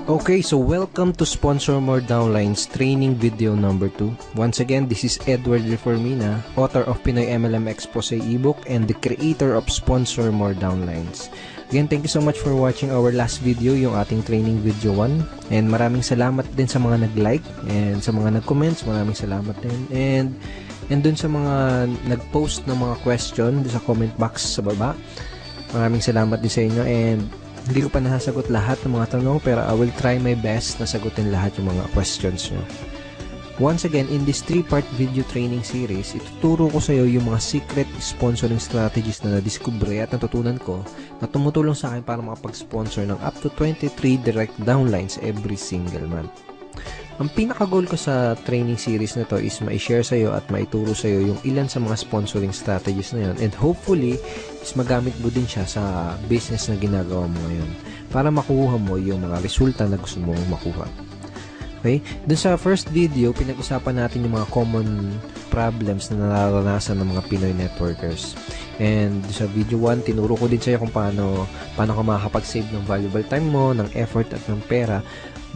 Okay, so welcome to Sponsor More Downlines training video number 2. Once again, this is Edward Reformina, author of Pinoy MLM Expose ebook and the creator of Sponsor More Downlines. Again, thank you so much for watching our last video, yung ating training video 1. And maraming salamat din sa mga nag-like and sa mga nag-comments, maraming salamat din. And dun sa mga nag-post ng mga question sa comment box sa baba, maraming salamat din sa inyo. And hindi ko pa nasasagot lahat ng mga tanong, pero I will try my best na sagutin lahat yung mga questions nyo. Once again, in this 3-part video training series, ituturo ko sa iyo yung mga secret sponsoring strategies na nadiskubre at natutunan ko na tumutulong sa akin para makapag-sponsor ng up to 23 direct downlines every single month. Ang pinaka-goal ko sa training series na to is ma-share sa iyo at maituro sa iyo yung ilan sa mga sponsoring strategies na yun, and hopefully is magamit mo din siya sa business na ginagawa mo ngayon para makuha mo yung mga resulta na gusto mong makuha. Okay? Dun sa first video, pinag-usapan natin yung mga common problems na nararanasan ng mga Pinoy networkers. And sa video 1, tinuro ko din sa iyo kung paano ka makakapag-save ng valuable time mo, ng effort at ng pera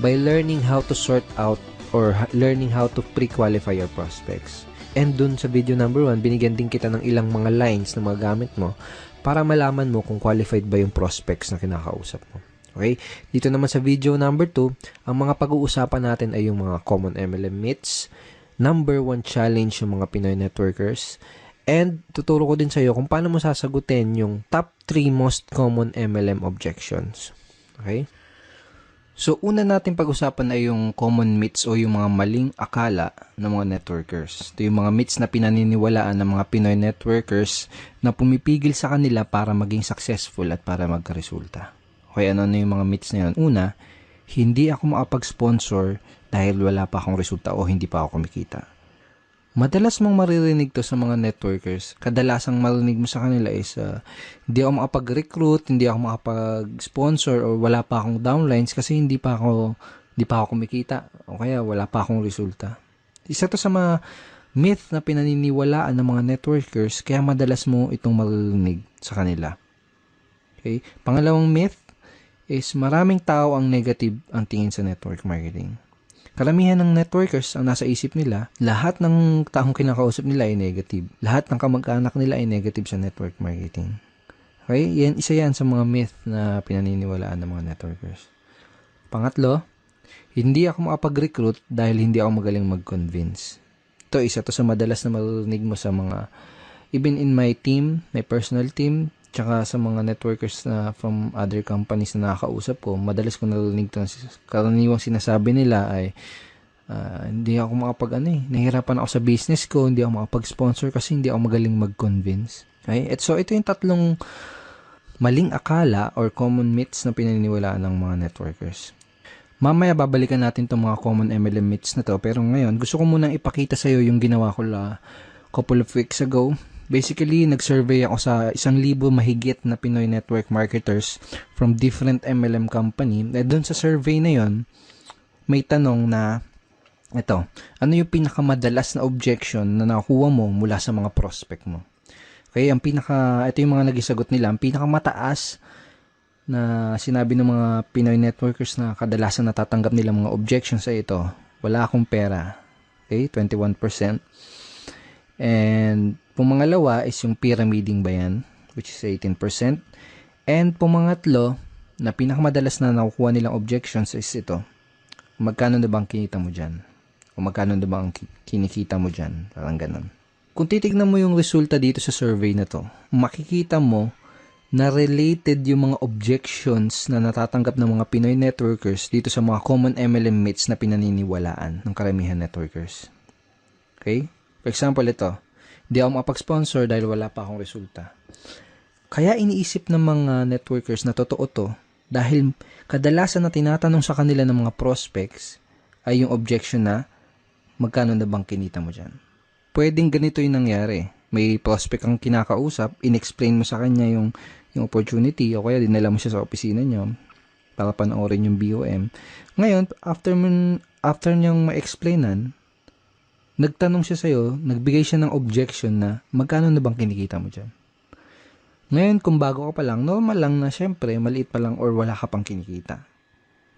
by learning how to sort out or learning how to pre-qualify your prospects. And dun sa video number 1, binigyan din kita ng ilang mga lines na magagamit mo para malaman mo kung qualified ba yung prospects na kinakausap mo. Okay? Dito naman sa video number 2, ang mga pag-uusapan natin ay yung mga common MLM myths, number 1 challenge yung mga Pinoy networkers, and tuturo ko din sa iyo kung paano mo sasagutin yung top 3 most common MLM objections. Okay? So, una natin pag-usapan ay yung common myths o yung mga maling akala ng mga networkers. Ito yung mga myths na pinaniniwalaan ng mga Pinoy networkers na pumipigil sa kanila para maging successful at para magkaresulta. Okay, ano yung mga myths na yun? Una, hindi ako makapag-sponsor dahil wala pa akong resulta o hindi pa ako kumikita. Madalas mong maririnig to sa mga networkers. Kadalasang marinig mo sa kanila is hindi ako makapag-recruit, hindi ako makapag-sponsor, o wala pa akong downlines kasi hindi pa ako kumikita o kaya wala pa akong resulta. Isa to sa mga myth na pinaniniwalaan ng mga networkers, kaya madalas mo itong maririnig sa kanila. Okay? Pangalawang myth is maraming tao ang negative ang tingin sa network marketing. Karamihan ng networkers ang nasa isip nila, lahat ng taong kinakausap nila ay negative. Lahat ng kamag-anak nila ay negative sa network marketing. Okay? Isa yan sa mga myth na pinaniniwalaan ng mga networkers. Pangatlo, hindi ako makapag-recruit dahil hindi ako magaling mag-convince. Ito, isa to sa madalas na marinig mo sa mga, even in my team, my personal team, tsaka sa mga networkers na from other companies na nakakausap ko, madalas ko narinig ito. Karaniwang sinasabi nila ay, hindi ako nahihirapan ako sa business ko, hindi ako makapag-sponsor kasi hindi ako magaling mag-convince. Okay? So, ito yung tatlong maling akala or common myths na pinaniniwalaan ng mga networkers. Mamaya babalikan natin itong mga common MLM myths na to, pero ngayon, gusto ko munang ipakita sa iyo yung ginawa ko couple of weeks ago. Basically, nag-survey ako sa 1,000 mahigit na Pinoy network marketers from different MLM company. At doon sa survey na yon, may tanong na, ito, ano yung pinakamadalas na objection na nakuha mo mula sa mga prospect mo? Okay, ito yung mga nagisagot nila. Ang pinakamataas na sinabi ng mga Pinoy networkers na kadalasan natatanggap nila mga objections sa ito, wala akong pera. Okay, 21%. And pumangalawa is yung pyramiding ba yan, which is 18%. And pumangatlo, na pinakamadalas na nakukuha nilang objections is ito. Magkano na bang kinita mo dyan? O magkano na bang kinikita mo dyan? Parang ganun. Kung titignan mo yung resulta dito sa survey na to, makikita mo na related yung mga objections na natatanggap ng mga Pinoy networkers dito sa mga common MLM myths na pinaniniwalaan ng karamihan networkers. Okay? For example, ito. Hindi ako makapag-sponsor dahil wala pa akong resulta. Kaya iniisip ng mga networkers na totoo to dahil kadalasan na tinatanong sa kanila ng mga prospects ay yung objection na magkano na bang kinita mo dyan. Pwedeng ganito yung nangyari. May prospect kang kinakausap, in-explain mo sa kanya yung opportunity o kaya dinala mo siya sa opisina niyo para panoorin yung BOM. Ngayon, after niyang ma-explainan, nagtanong siya sa'yo, nagbigay siya ng objection na magkano na bang kinikita mo dyan? Ngayon, kung bago ka pa lang, normal lang na syempre, maliit pa lang or wala ka pang kinikita.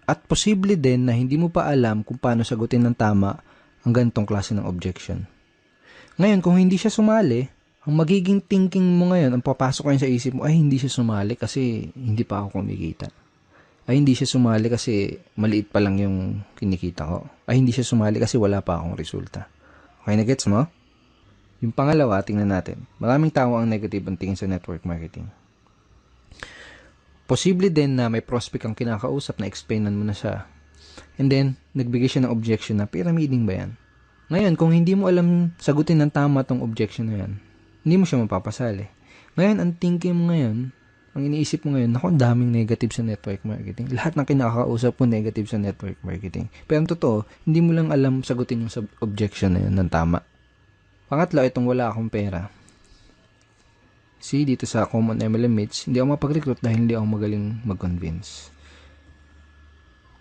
At posible din na hindi mo pa alam kung paano sagutin ng tama ang ganitong klase ng objection. Ngayon, kung hindi siya sumali, ang magiging thinking mo ngayon, ang papasok ngayon sa isip mo, ay hindi siya sumali kasi hindi pa ako kumikita. Ay hindi siya sumali kasi maliit pa lang yung kinikita ko. Ay hindi siya sumali kasi wala pa akong resulta. Okay na gets mo? Yung pangalawa, tingnan natin. Maraming tao ang negative ang tingin sa network marketing. Posible din na may prospect kang kinakausap na explainan mo na siya. And then, nagbigay siya ng objection na pyramiding ba yan? Ngayon, kung hindi mo alam sagutin ng tama tong objection na yan, hindi mo siya mapapasali. Ngayon, ang thinking mo ngayon, ang iniisip mo ngayon, naku, ang daming negative sa network marketing. Lahat ng kinakausap mo negative sa network marketing. Pero ang totoo, hindi mo lang alam sagutin yung objection na yun ng tama. Pangatlo, itong wala akong pera. See, dito sa Common MLM Meets, hindi ako mapag-recruit dahil hindi ako magaling mag-convince.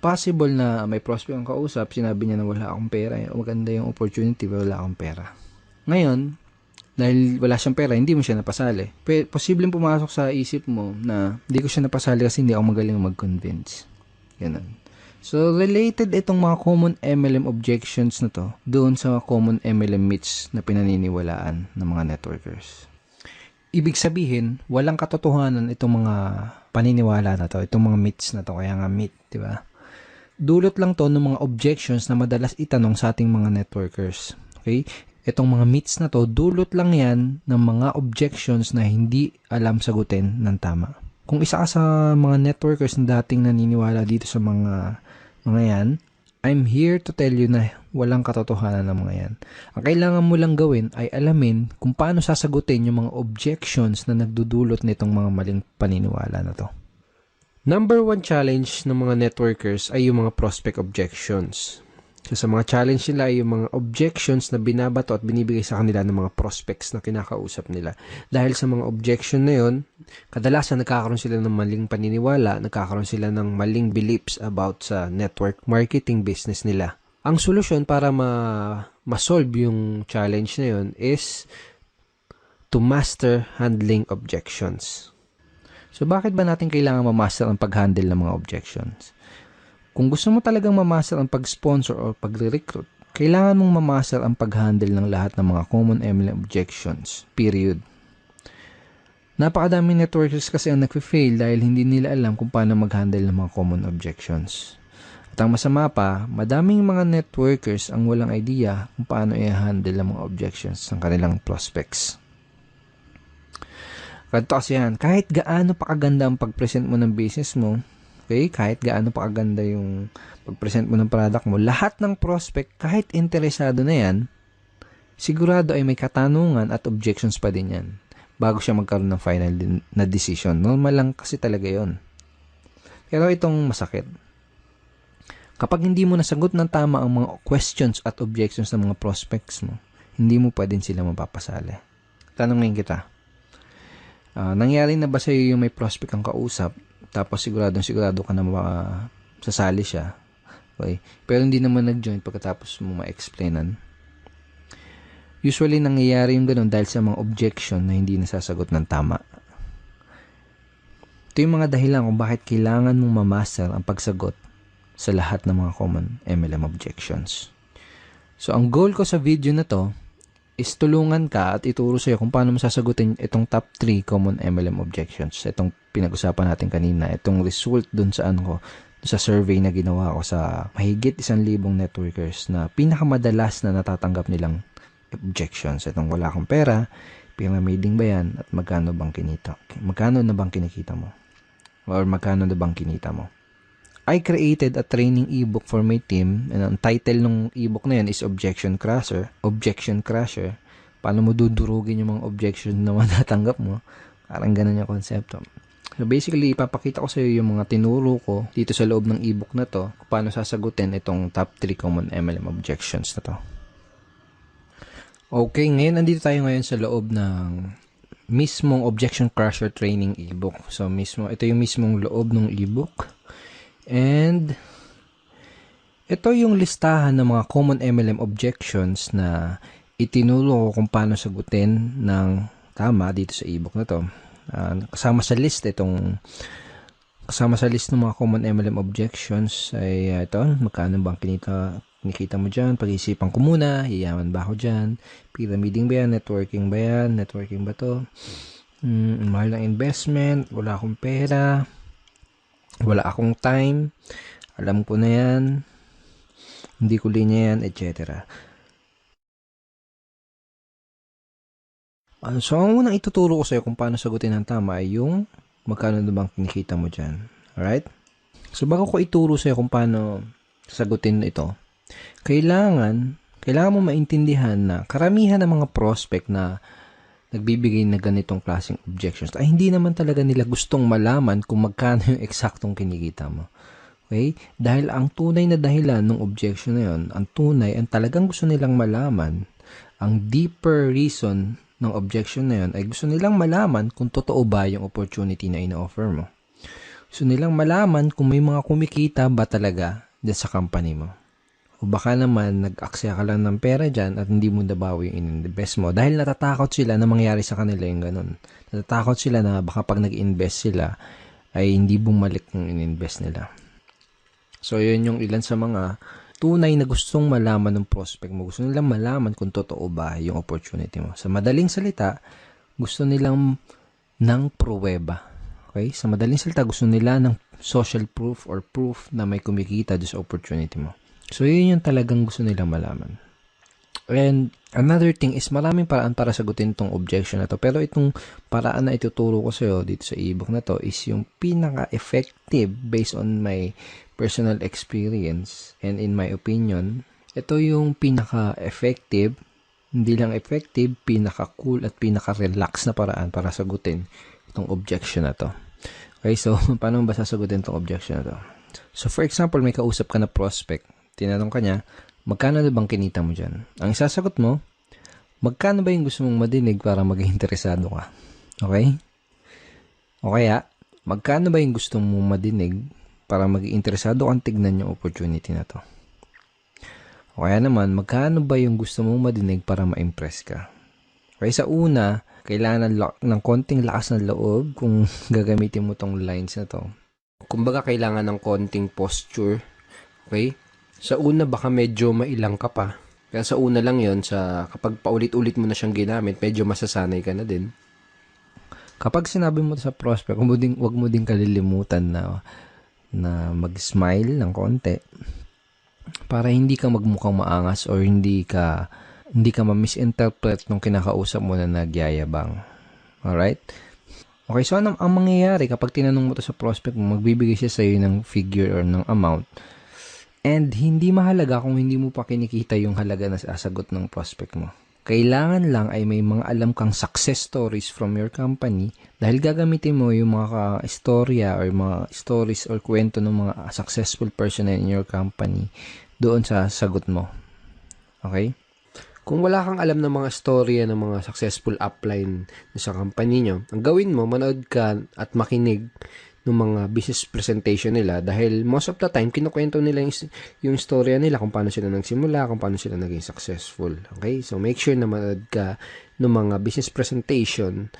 Possible na may prospect ang kausap, sinabi niya na wala akong pera, maganda yung opportunity, pero wala akong pera. Ngayon, dahil wala siyang pera, hindi mo siya napasali. Posibleng pumasok sa isip mo na hindi ko siya napasali kasi hindi ako magaling mag-convince. Ganun. So, related itong mga common MLM objections na to doon sa common MLM myths na pinaniniwalaan ng mga networkers. Ibig sabihin, walang katotohanan itong mga paniniwala na to, itong mga myths na to, kaya nga myth, di ba? Dulot lang to ng mga objections na madalas itanong sa ating mga networkers. Okay? Itong mga myths na to, dulot lang yan ng mga objections na hindi alam sagutin ng tama. Kung isa ka sa mga networkers na dating naniniwala dito sa mga yan, I'm here to tell you na walang katotohanan ng mga yan. Ang kailangan mo lang gawin ay alamin kung paano sasagutin yung mga objections na nagdudulot nitong mga maling paniniwala na to. Number 1 challenge ng mga networkers ay yung mga prospect objections. So, sa mga challenge nila ay yung mga objections na binabato at binibigay sa kanila ng mga prospects na kinakausap nila. Dahil sa mga objection na yun, kadalasan nagkakaroon sila ng maling paniniwala, nagkakaroon sila ng maling beliefs about sa network marketing business nila. Ang solusyon para ma-solve yung challenge na yun is to master handling objections. So, bakit ba natin kailangan ma-master ang pag-handle ng mga objections? Kung gusto mo talagang ma-master ang pag-sponsor o pag-recruit, kailangan mong ma-master ang pag-handle ng lahat ng mga common MLM objections. Period. Napakadaming networkers kasi ang nag-fail dahil hindi nila alam kung paano mag-handle ng mga common objections. At ang masama pa, madaming mga networkers ang walang idea kung paano i-handle ang mga objections ng kanilang prospects. Ganito kasi yan, kahit gaano pa kaganda ang pag-present mo ng business mo, okay, kahit gaano pa kaganda yung pag-present mo ng product mo, lahat ng prospect, kahit interesado na yan, sigurado ay may katanungan at objections pa din yan bago siya magkaroon ng final na decision. Normal lang kasi talaga yon. Pero itong masakit. Kapag hindi mo nasagot ng tama ang mga questions at objections ng mga prospects mo, hindi mo pa din sila mapapasali. Tanongin kita, nangyari na ba sa iyo yung may prospect kang kausap, tapos sigurado ka na sasali siya, okay? Pero hindi naman nag-join pagkatapos mo ma-explainan? Usually, nangyayari yung ganun dahil sa mga objection na hindi nasasagot ng tama. Ito yung mga dahilan kung bakit kailangan mong mamaster ang pagsagot sa lahat ng mga common MLM objections. So, ang goal ko sa video na to is tulungan ka at ituro sa'yo kung paano masasagutin itong top 3 common MLM objections. Itong pinag-usapan natin kanina, itong result dun sa sa survey na ginawa ko sa mahigit 1,000 networkers na pinakamadalas na natatanggap nilang objections. Itong wala akong pera, pyramiding ba yan, at magkano bang kinita? Magkano na bang kinikita mo? Or magkano na bang kinita mo? I created a training ebook for my team, and ang title ng ebook na yan is Objection Crusher. Objection Crusher. Paano mo dudurugin yung mga objection na matatanggap mo? Parang ganun yung konsepto. So basically, ipapakita ko sa iyo yung mga tinuro ko dito sa loob ng ebook na to, kung paano sasagutin itong top 3 common MLM objections na to. Okay, ngayon nandito tayo ngayon sa loob ng mismong Objection Crusher training ebook. So ito yung mismong loob ng ebook. And ito yung listahan ng mga common MLM objections na itinuro ko kung paano sagutin ng tama dito sa ebook na to. Kasama sa list itong Kasama sa list ng mga common MLM objections ay ito, magkano bang kinikita mo dyan? Pag-isipan ko muna, yayaman ba ako dyan? Pyramiding ba yan? Networking ba yan? Networking ba to? Mahal ng investment, wala akong pera, wala akong time, alam ko na yan, hindi ko linya yan, etc. So, ang unang ituturo ko sa'yo kung paano sagutin ng tama ay yung magkano na bang kinikita mo dyan. Alright? So, bago ko ituro sa'yo kung paano sagutin ito, kailangan mo maintindihan na karamihan ng mga prospect na nagbibigay na ganitong klaseng objections ay hindi naman talaga nila gustong malaman kung magkano yung eksaktong kinikita mo. Okay? Dahil ang tunay na dahilan ng objection na yun, ang talagang gusto nilang malaman, ang deeper reason ng objection na yun ay gusto nilang malaman kung totoo ba yung opportunity na ina-offer mo. Gusto nilang malaman kung may mga kumikita ba talaga dyan sa company mo. O baka naman nag-aksaya ka lang ng pera dyan at hindi mo nabawi yung in-invest mo dahil natatakot sila na mangyari sa kanila yung ganun. Natatakot sila na baka pag nag-invest sila ay hindi bumalik yung in-invest nila. So, yun yung ilan sa mga tunay na gustong malaman ng prospect mo. Gusto nilang malaman kung totoo ba yung opportunity mo. Sa madaling salita, gusto nilang ng pruweba. Okay? Sa madaling salita, gusto nila ng social proof or proof na may kumikita doon sa opportunity mo. So, yun yung talagang gusto nilang malaman. And another thing is maraming paraan para sagutin tong objection na to. Pero itong paraan na ituturo ko sa'yo dito sa ebook na to is yung pinaka-effective based on my personal experience and in my opinion. Ito yung pinaka-effective, hindi lang effective, pinaka-cool at pinaka-relax na paraan para sagutin itong objection na to. Okay, so paano ba sasagutin itong objection na to? So for example, may kausap ka na prospect. Tinanong ka niya, magkano na bang kinita mo dyan? Ang isasagot mo, magkano ba yung gusto mong madinig para maging interesado ka? Okay? O kaya, magkano ba yung gusto mong madinig para maging interesado kang tignan yung opportunity na to? O kaya naman, magkano ba yung gusto mong madinig para ma-impress ka? Okay, sa una, kailangan ng konting lakas ng loob kung gagamitin mo tong lines na to. Kumbaga, kailangan ng konting posture. Okay? Sa una, baka medyo mailang ka pa. Kaya sa una lang yon kapag paulit-ulit mo na siyang ginamit, medyo masasanay ka na din. Kapag sinabi mo sa prospect, wag mo din kalilimutan na mag-smile ng konti para hindi ka magmukhang maangas or hindi ka ma-misinterpret nung kinakausap mo na nagyayabang. Alright? Okay, so ang mangyayari kapag tinanong mo to sa prospect mo, magbibigay siya sa'yo ng figure or ng amount. And hindi mahalaga kung hindi mo pa kinikita yung halaga na sasagot ng prospect mo. Kailangan lang ay may mga alam kang success stories from your company dahil gagamitin mo yung mga istorya or mga stories or kwento ng mga successful person in your company doon sa sagot mo. Okay? Kung wala kang alam ng mga storya ng mga successful upline sa company nyo, ang gawin mo, manood ka at makinig ng mga business presentation nila dahil most of the time, kinukwento nila yung storya nila kung paano sila nagsimula, kung paano sila naging successful. Okay? So, make sure na manood ka ng mga business presentation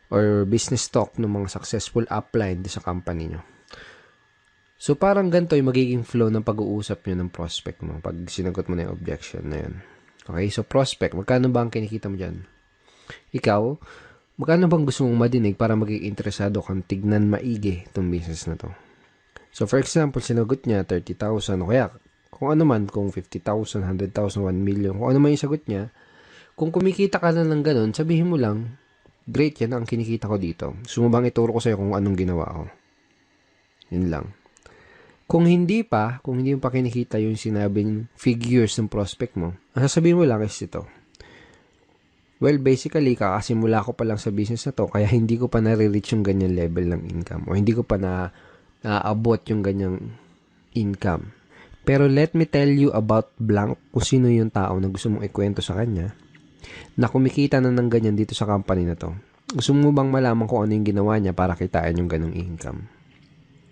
or business talk ng mga successful upline sa company nyo. So, parang ganito yung magiging flow ng pag-uusap nyo ng prospect mo pag sinagot mo na yung objection na yun. Okay? So, prospect, magkano ba ang kinikita mo dyan? Ikaw, magkano bang gusto mong madinig para maging interesado kang tignan maigi itong business na to? So, for example, sinagot niya 30,000 o kaya kung ano man, kung 50,000, 100,000, 1 million, kung ano man yung sagot niya, kung kumikita ka na ng ganun, sabihin mo lang, great, yan ang kinikita ko dito. Gusto mo bang ituro ko sa'yo kung anong ginawa ko? Yun lang. Kung hindi mo pa kinikita yung sinabing figures ng prospect mo, ang sasabihin mo lang is ito. Well, basically, kakasimula ko pa lang sa business na to, kaya hindi ko pa nare-reach yung ganyan level ng income o hindi ko pa naabot yung ganyang income. Pero let me tell you about blank kung sino yung tao na gusto mong ikwento sa kanya na kumikita na ng ganyan dito sa company na to. Gusto mo bang malaman kung ano yung ginawa niya para kitain yung ganong income?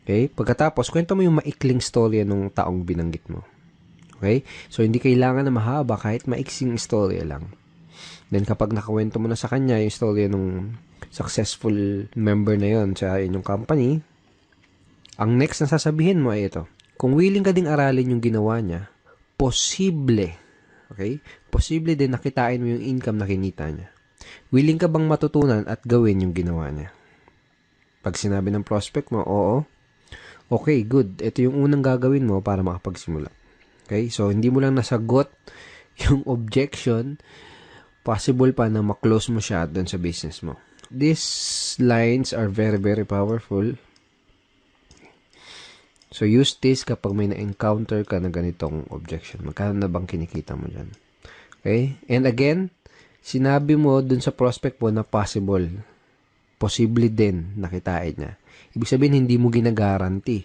Okay? Pagkatapos, kwento mo yung maikling storya ng taong binanggit mo. Okay? So, hindi kailangan na mahaba kahit maiksing storya lang. Then, kapag nakawento mo na sa kanya yung storya ng successful member na yon sa inyong company, Ang next na sasabihin mo ay ito. Kung willing ka ding aralin yung ginawa niya, posible, okay? Posible din nakitain mo yung income na kinita niya. Willing ka bang matutunan at gawin yung ginawa niya? Pag sinabi ng prospect mo, oo. Okay, good. Ito yung unang gagawin mo para makapagsimula. Okay? So, hindi mo lang nasagot yung objection, possible pa na maklose mo siya doon sa business mo. These lines are very, very powerful. So, use this kapag may na-encounter ka na ganitong objection. Magkano na bang kinikita mo dyan? Okay? And again, sinabi mo dun sa prospect mo na possible. Posible din nakitain niya. Ibig sabihin, hindi mo ginagaranti.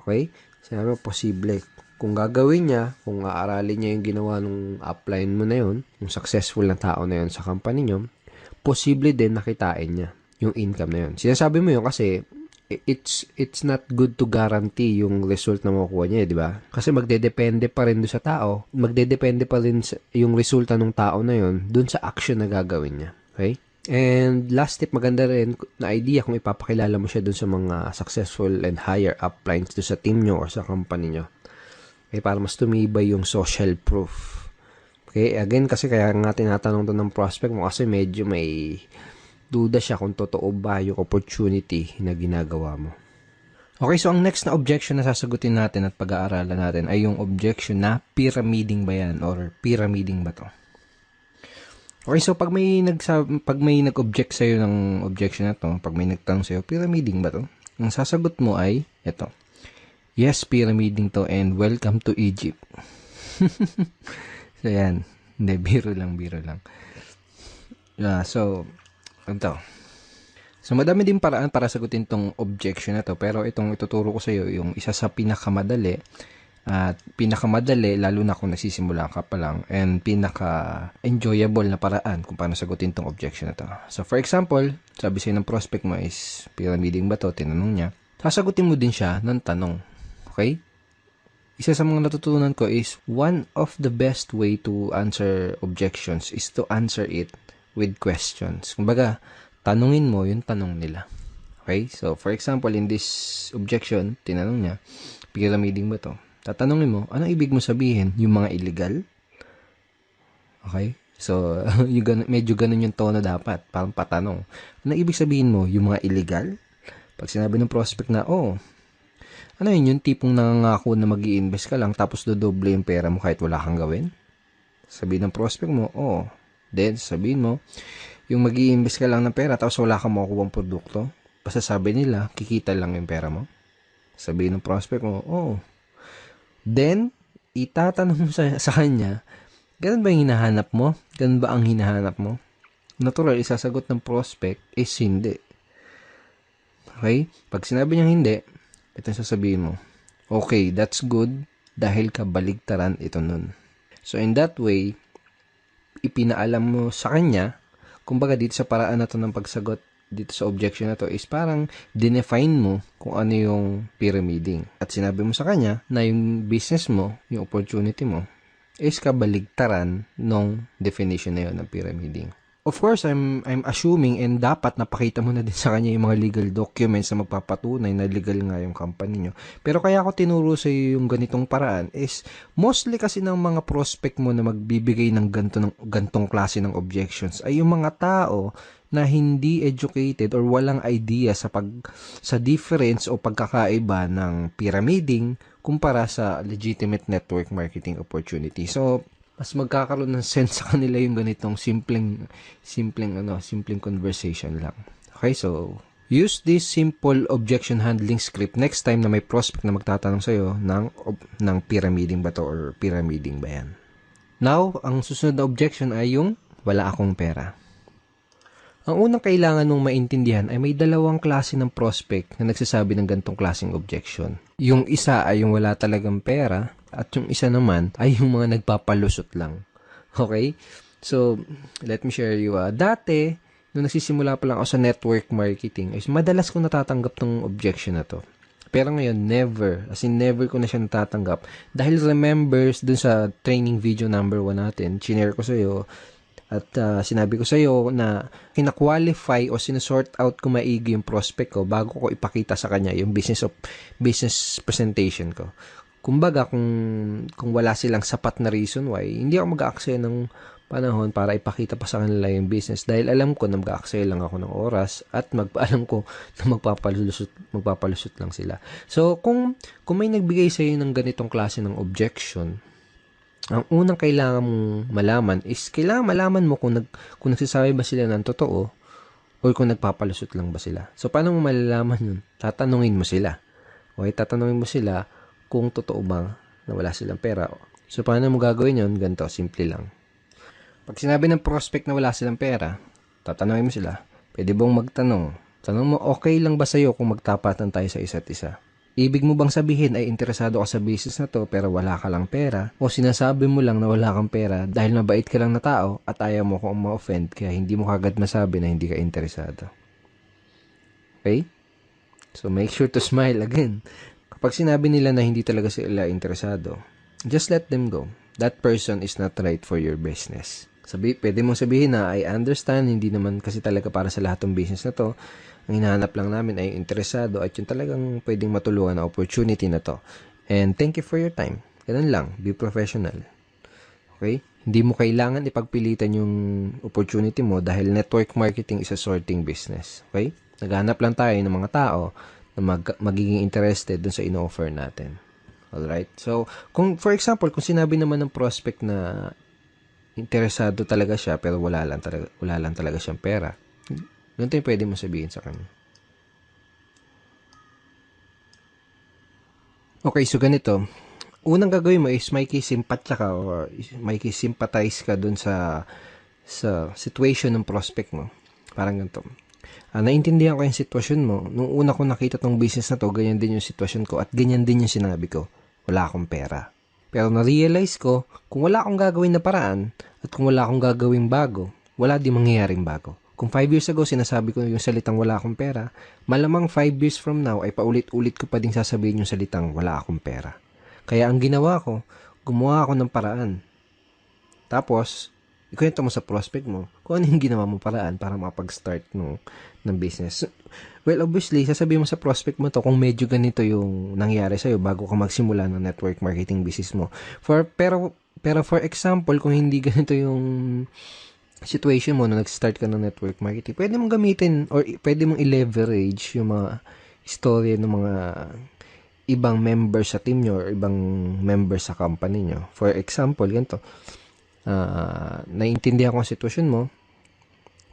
Okay? Sinabi mo, posible. Kung gagawin niya, kung aaralin niya yung ginawa ng upline mo na yun, yung successful na tao na yun sa company niyo, posible din nakitain niya yung income na yun. Sinasabi mo yun kasi it's not good to guarantee yung result na makukuha niya, di ba? Kasi magdedepende pa rin doon sa tao. Magdedepende pa rin yung resulta ng tao na yun doon sa action na gagawin niya. Okay? And last tip, maganda rin na idea kung ipapakilala mo siya doon sa mga successful and higher uplines doon sa team nyo or sa company nyo. Okay? Para mas tumibay yung social proof. Okay? Again, kasi kaya nga tinatanong to ng prospect mo kasi medyo may duda siya kung totoo ba yung opportunity na ginagawa mo. Okay, so ang next na objection na sasagutin natin at pag-aaralan natin ay yung objection na pyramiding ba yan or pyramiding ba to? Okay, so pag may nag-object sa'yo ng objection na to, pag may nagtanong sa'yo, pyramiding ba to? Ang sasagot mo ay ito. Yes, pyramiding to and welcome to Egypt. So yan, hindi, biro lang. So madami din paraan para sagutin tong objection na to, pero itong ituturo ko sa iyo yung isa sa pinakamadali lalo na kung nagsisimula ka pa lang, and pinaka-enjoyable na paraan kung paano sagutin tong objection na to. So for example, sabi sa'yo ng prospect mo is pyramiding ba to, tinanong niya, sasagutin mo din siya ng tanong. Okay? Isa sa mga natutunan ko is one of the best way to answer objections is to answer it with questions. Kumbaga, tanungin mo yung tanong nila. Okay? So, for example, in this objection, tinanong niya, pyramiding ba to? Tatanungin mo, anong ibig mo sabihin? Yung mga illegal? Okay? So, medyo ganun yung tono dapat. Parang patanong. Anong ibig sabihin mo? Yung mga illegal? Pag sinabi ng prospect na, ano yun? Yung tipong nangangako na mag-i-invest ka lang tapos dodoble yung pera mo kahit wala kang gawin? Sabihin ng prospect mo, Then, sabihin mo, yung mag-i-invest ka lang ng pera tapos wala kang makukuha ng produkto, basta sabi nila, kikita lang yung pera mo. Sabihin ng prospect mo, Then, itatanong mo sa kanya, ganun ba yung hinahanap mo? Ganun ba ang hinahanap mo? Natural, isasagot ng prospect is hindi. Okay? Pag sinabi niya hindi, ito sasabihin mo, okay, that's good, dahil kabaligtaran ito nun. So, in that way, ipinaalam mo sa kanya, kumbaga dito sa paraan na to ng pagsagot dito sa objection na to is parang dinefine mo kung ano yung pyramiding. At sinabi mo sa kanya na yung business mo, yung opportunity mo, is kabaligtaran ng definition na yun ng pyramiding. Of course, I'm assuming and dapat napakita mo na din sa kanya yung mga legal documents na magpapatunay na legal nga yung company nyo. Pero kaya ako tinuro sa iyo yung ganitong paraan is mostly kasi ng mga prospect mo na magbibigay ng gantong klase ng objections ay yung mga tao na hindi educated or walang idea sa difference o pagkakaiba ng pyramiding kumpara sa legitimate network marketing opportunity. So, mas magkakaroon ng sense sa kanila yung ganitong simpleng conversation lang. Okay, so use this simple objection handling script next time na may prospect na magtatanong sa'yo ng pyramiding ba to or pyramiding ba yan. Now, ang susunod na objection ay yung wala akong pera. Ang unang kailangan mong maintindihan ay may dalawang klase ng prospect na nagsasabi ng ganitong klaseng objection. Yung isa ay yung wala talagang pera at yung isa naman ay yung mga nagpapalusot lang. Okay? So, let me share you. Dati, nung nagsisimula pa lang ako sa network marketing, is madalas ko natatanggap tong objection na to. Pero ngayon, never. As in, never ko na siya natatanggap. Dahil remembers dun sa training video number 1 natin, chinare ko sa'yo, At sinabi ko sa iyo na kina-qualify o sinusort out ko maigi yung prospect ko bago ko ipakita sa kanya yung business presentation ko. Kumbaga, kung wala silang sapat na reason why, hindi ako mag-aaksaya ng panahon para ipakita pa sa kanila yung business dahil alam ko na mag-aaksaya lang ako ng oras at alam ko na magpapalusot lang sila. So, kung may nagbigay sa iyo ng ganitong klase ng objection, ang unang kailangan mong malaman is kailangan malaman mo kung nagsasabi ba sila ng totoo or kung nagpapalusot lang ba sila. So, paano mo malalaman yun? Tatanungin mo sila. Okay, tatanungin mo sila kung totoo ba na wala silang pera. So, paano mo gagawin yun? Ganito, simple lang. Pag sinabi ng prospect na wala silang pera, tatanungin mo sila, pwede bang magtanong? Tanong mo, okay lang ba sa'yo kung magtapatan tayo sa isa't isa? Ibig mo bang sabihin ay interesado ka sa business na to pero wala ka lang pera? O sinasabi mo lang na wala kang pera dahil mabait ka lang na tao at ayaw mo kung ma-offend kaya hindi mo kagad masabi na hindi ka interesado? Okay? So make sure to smile again. Kapag sinabi nila na hindi talaga sila interesado, just let them go. That person is not right for your business. Pwede mong sabihin na I understand, hindi naman kasi talaga para sa lahat ng business na to. Ang hinahanap lang namin ay interesado at yung talagang pwedeng matulungan na opportunity na to. And thank you for your time. Ganun lang. Be professional. Okay? Hindi mo kailangan ipagpilitan yung opportunity mo dahil network marketing is a sorting business. Okay? Naghahanap lang tayo ng mga tao na magiging interested dun sa in-offer natin. Alright? So, for example, kung sinabi naman ng prospect na interesado talaga siya pero wala lang talaga siyang pera, ganito yung pwede mo sabihin sa kanya. Okay, so ganito. Unang gagawin mo is makikisimpatya ka or makikisimpatize ka dun sa situation ng prospect mo. Parang ganito. Naintindihan ko yung sitwasyon mo. Nung una ko nakita tong business na to, ganyan din yung sitwasyon ko at ganyan din yung sinabi ko. Wala akong pera. Pero na-realize ko, kung wala akong gagawin na paraan at kung wala akong gagawin bago, wala di mangyayaring bago. Kung 5 years ago, sinasabi ko yung salitang wala akong pera, malamang 5 years from now ay paulit-ulit ko pa din sasabihin yung salitang wala akong pera. Kaya ang ginawa ko, gumawa ako ng paraan. Tapos, ikwento mo sa prospect mo kung ano yung ginawa mo paraan para makapag-start ng business. Well, obviously, sasabihin mo sa prospect mo to kung medyo ganito yung nangyari sa'yo bago ka magsimula ng network marketing business mo. Pero for example, kung hindi ganito yung situation mo na nag-start ka ng network marketing, pwede mong gamitin or pwede mong i-leverage yung mga istorya ng mga ibang members sa team nyo or ibang members sa company nyo. For example, ganito, naiintindihan ko ang sitwasyon mo,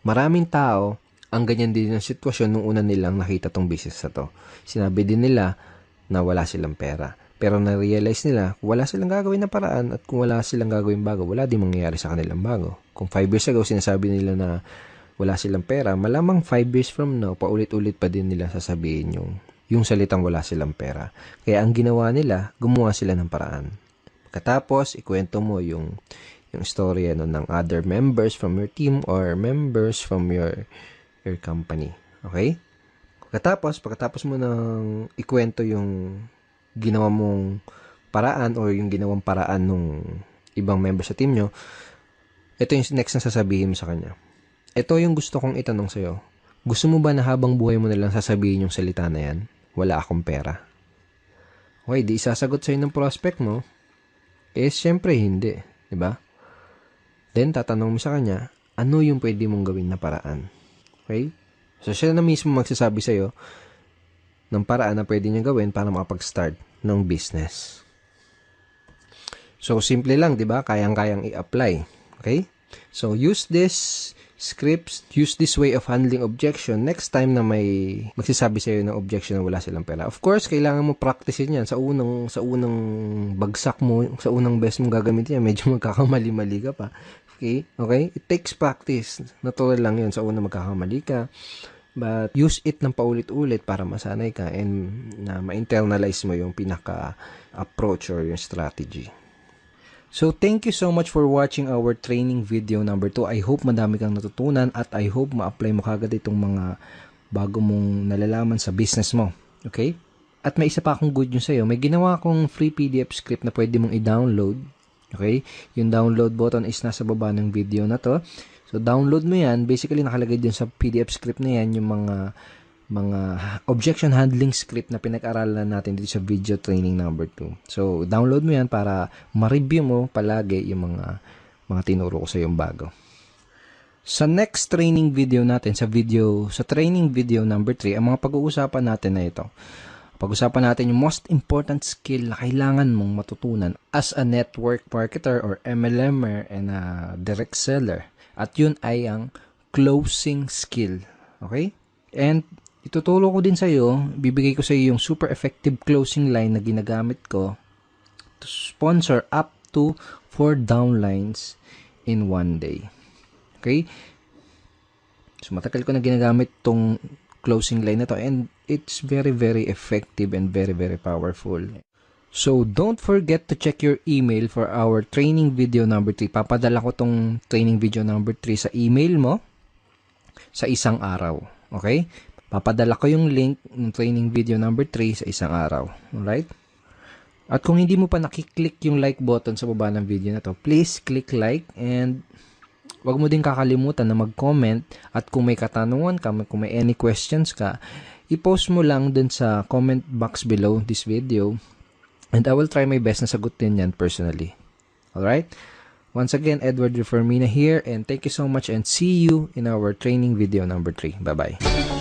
maraming tao ang ganyan din ang sitwasyon nung una nilang nakita tong business na to. Sinabi din nila na wala silang pera. Pero na-realize nila, wala silang gagawin na paraan at kung wala silang gagawin bago, wala din mangyayari sa kanilang bago. Kung 5 years ago, sinasabi nila na wala silang pera, malamang 5 years from now, paulit-ulit pa din nila sasabihin yung salitang wala silang pera. Kaya ang ginawa nila, gumawa sila ng paraan. Pagkatapos, ikwento mo yung story ng other members from your team or members from your company. Okay? Pagkatapos mo nang ikwento yung ginawa mong paraan or yung ginawang paraan nung ibang member sa team nyo, ito yung next na sasabihin mo sa kanya. Ito yung gusto kong itanong sa'yo. Gusto mo ba na habang buhay mo nalang sasabihin yung salita na yan? Wala akong pera. Okay, di isasagot sa'yo ng prospect mo? Syempre hindi. Diba? Then, tatanong mo sa kanya, ano yung pwede mong gawin na paraan? Okay? So, siya na mismo magsasabi sa'yo ng paraan na pwede niya gawin para makapag-start ng business. So, simple lang, di ba? Kayang-kayang i-apply. Okay? So, use this scripts, use this way of handling objection next time na may magsasabi sa'yo ng objection na wala silang pera. Of course, kailangan mo practicein yan. Sa unang bagsak mo, sa unang best mong gagamitin yan, medyo magkakamali-mali ka pa. Okay? It takes practice. Natural lang yun. Sa unang magkakamali ka. But use it ng paulit-ulit para masanay ka and na ma-internalize mo yung pinaka-approach or yung strategy. So, thank you so much for watching our training video number 2. I hope madami kang natutunan at I hope ma-apply mo kagad itong mga bago mong nalalaman sa business mo. Okay? At may isa pa akong good news sa'yo. May ginawa akong free PDF script na pwede mong i-download. Okay? Yung download button is nasa baba ng video na to. So, download mo yan. Basically, nakalagay din sa PDF script na yan yung mga objection handling script na pinag-aralan natin dito sa video training number 2. So, download mo yan para ma-review mo palagi yung mga tinuro ko sa yung bago. Sa next training video natin, sa training video number 3, ang mga pag-uusapan natin na ito. Pag-usapan natin yung most important skill na kailangan mong matutunan as a network marketer or MLMer and a direct seller. At yun ay ang closing skill. Okay? And ituturo ko din sa iyo, bibigay ko sa iyo yung super effective closing line na ginagamit ko to sponsor up to 4 downlines in 1 day. Okay? So, matagal ko na ginagamit tong closing line na to and it's very, very effective and very, very powerful. So, don't forget to check your email for our training video number 3. Papadala ko tong training video number 3 sa email mo sa isang araw. Okay? Papadala ko yung link ng training video number 3 sa isang araw. Alright? At kung hindi mo pa nakiklik yung like button sa baba ng video na to, please click like and wag mo din kakalimutan na mag-comment at kung may katanungan ka, kung may any questions ka, i-post mo lang dun sa comment box below this video and I will try my best na sagutin yan personally. Alright? Once again, Edward Reformina here and thank you so much and see you in our training video number 3. Bye-bye.